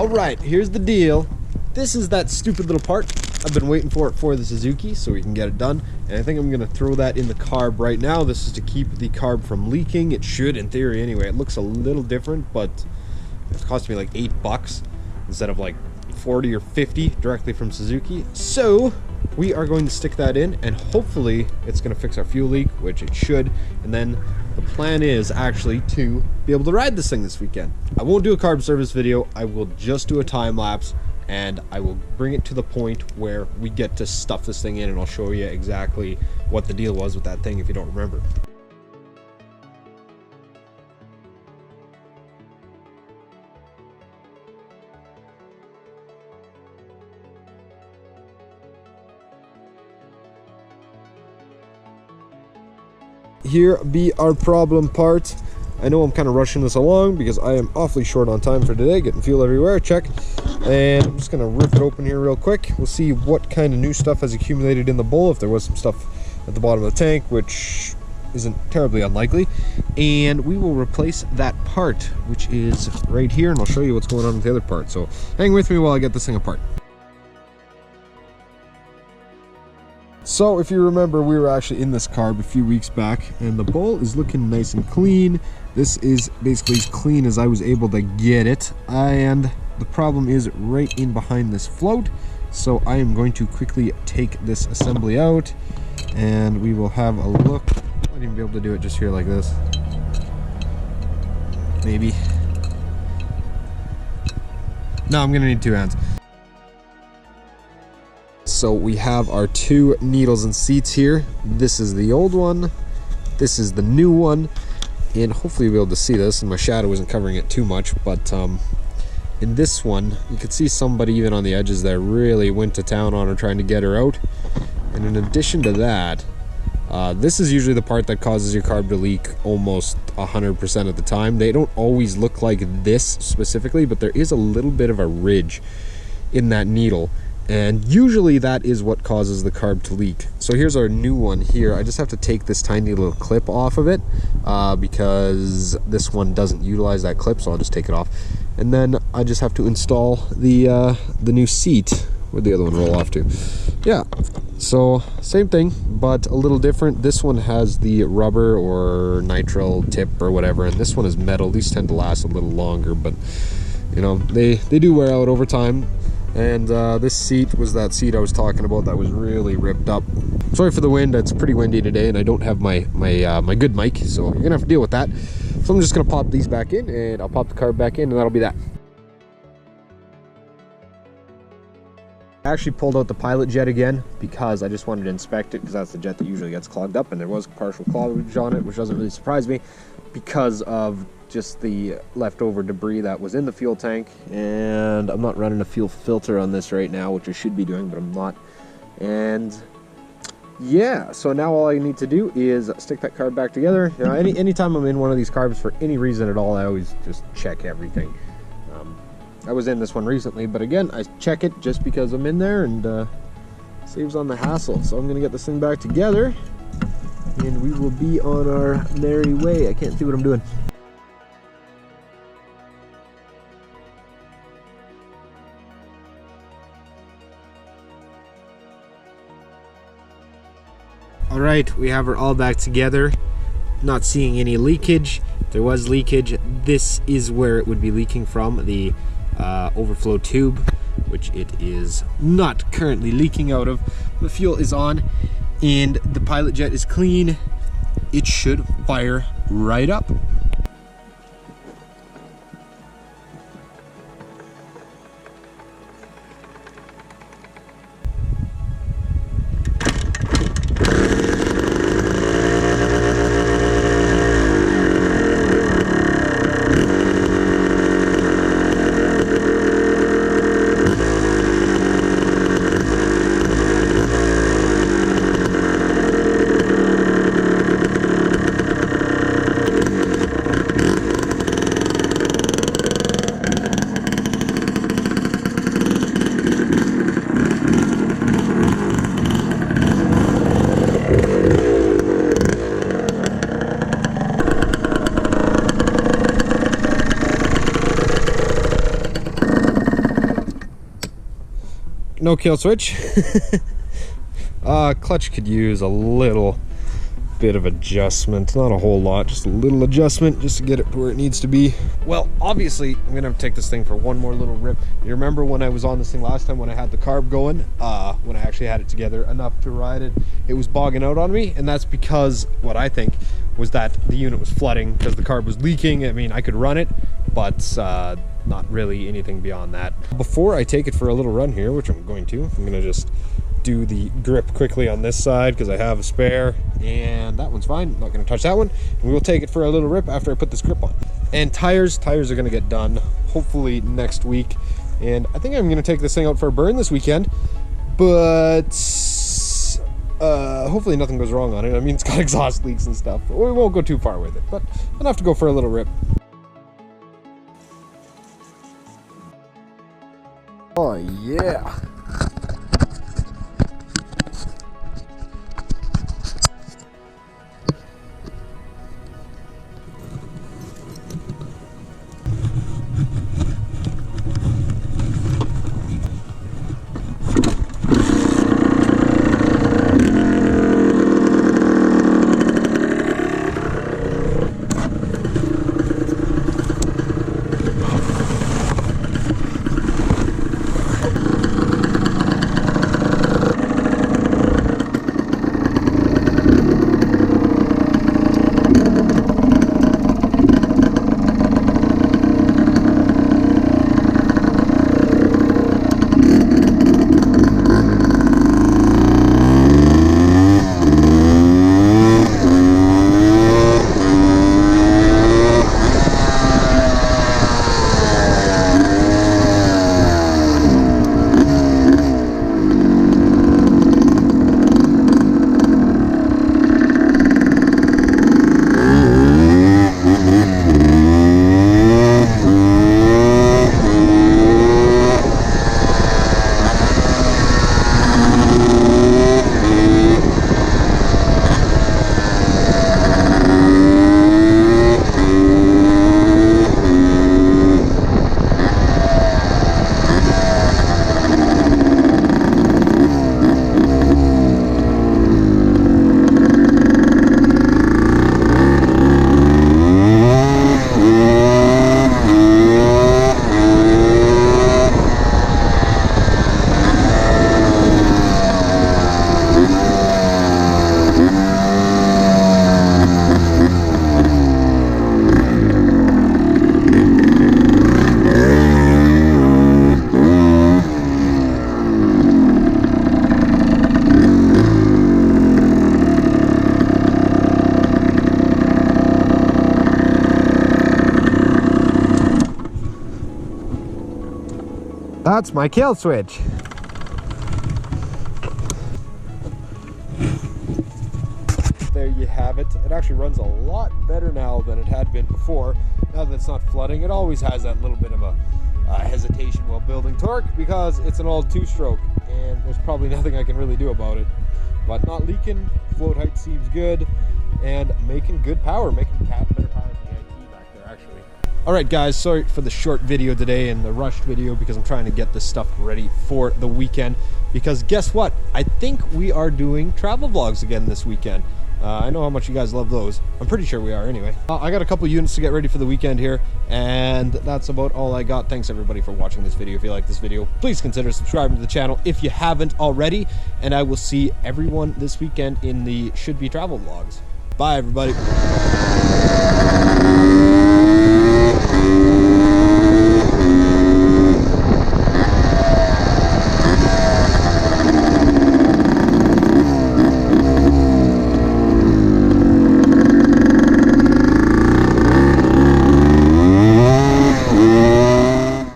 Alright, here's the deal. This is that stupid little part. I've been waiting for it for the Suzuki so we can get it done. And I think I'm going to throw that in the carb right now. This is to keep the carb from leaking. It should, in theory anyway. It looks a little different, but it's cost me like $8 instead of like 40 or 50 directly from Suzuki. So we are going to stick that in, and hopefully it's going to fix our fuel leak, which it should. And then the plan is actually to be able to ride this thing this weekend. I won't do a carb service video. I will just do a time lapse, and I will bring it to the point where we get to stuff this thing in, and I'll show you exactly what the deal was with that thing if you don't remember. Here be our problem part. I know I'm kind of rushing this along because I am awfully short on time for today, getting fuel everywhere, check. And I'm just gonna rip it open here real quick. We'll see what kind of new stuff has accumulated in the bowl, if there was some stuff at the bottom of the tank, which isn't terribly unlikely. And we will replace that part, which is right here, and I'll show you what's going on with the other part. So hang with me while I get this thing apart. So if you remember, we were actually in this carb a few weeks back, and the bowl is looking nice and clean. This is basically as clean as I was able to get it, and the problem is right in behind this float. So I am going to quickly take this assembly out, and we will have a look. I might even be able to do it just here like this. Maybe. No, I'm gonna need two hands. So we have our two needles and seats here. This is the old one, this is the new one, and hopefully you'll be able to see this, and my shadow isn't covering it too much, but in this one you can see somebody even on the edges there really went to town on her trying to get her out. And in addition to that, this is usually the part that causes your carb to leak almost 100% of the time. They don't always look like this specifically, but there is a little bit of a ridge in that needle, and usually that is what causes the carb to leak. So here's our new one here. I just have to take this tiny little clip off of it because this one doesn't utilize that clip, so I'll just take it off. And then I just have to install the new seat. Where'd the other one roll off to? Yeah, so same thing, but a little different. This one has the rubber or nitrile tip or whatever, and this one is metal. These tend to last a little longer, but you know, they do wear out over time. And this seat was that seat I was talking about that was really ripped up. Sorry for the wind, it's pretty windy today, and I don't have my good mic, so you're gonna have to deal with that. So I'm just gonna pop these back in, and I'll pop the carb back in, and that'll be that. I actually pulled out the pilot jet again because I just wanted to inspect it, because that's the jet that usually gets clogged up, and there was partial cloggage on it, which doesn't really surprise me because of just the leftover debris that was in the fuel tank. And I'm not running a fuel filter on this right now, which I should be doing, but I'm not. And yeah, so now all I need to do is stick that carb back together. You know, anytime I'm in one of these carbs for any reason at all, I always just check everything. I was in this one recently, but again, I check it just because I'm in there, and saves on the hassle. So I'm gonna get this thing back together, and we will be on our merry way. I can't see what I'm doing. All right, we have her all back together. Not seeing any leakage. If there was leakage, this is where it would be leaking from, the overflow tube, which it is not currently leaking out of. The fuel is on, and the pilot jet is clean. It should fire right up. no kill switch. Clutch could use a little bit of adjustment, not a whole lot, just a little adjustment just to get it where it needs to be. Well, obviously I'm gonna have to take this thing for one more little rip. You remember when I was on this thing last time when I had the carb going, when I actually had it together enough to ride it, it was bogging out on me, and that's because what I think was that the unit was flooding because the carb was leaking. I mean, I could run it, but not really anything beyond that. Before I take it for a little run here, which I'm going to, I'm gonna just do the grip quickly on this side because I have a spare, and that one's fine. I'm not going to touch that one, and we will take it for a little rip after I put this grip on. And tires are going to get done hopefully next week, and I think I'm going to take this thing out for a burn this weekend, but hopefully nothing goes wrong on it. I mean, it's got exhaust leaks and stuff, but we won't go too far with it, but I'll have to go for a little rip. Oh yeah. That's my kill switch. There you have it. It actually runs a lot better now than it had been before. Now that it's not flooding, it always has that little bit of a hesitation while building torque because it's an old two-stroke and there's probably nothing I can really do about it. But not leaking, float height seems good, and making good power, making better power than the IT back there actually. Alright guys, sorry for the short video today and the rushed video because I'm trying to get this stuff ready for the weekend. Because guess what? I think we are doing travel vlogs again this weekend. I know how much you guys love those. I'm pretty sure we are anyway. I got a couple units to get ready for the weekend here, and that's about all I got. Thanks everybody for watching this video. If you like this video, please consider subscribing to the channel if you haven't already, and I will see everyone this weekend in the should be travel vlogs. Bye everybody.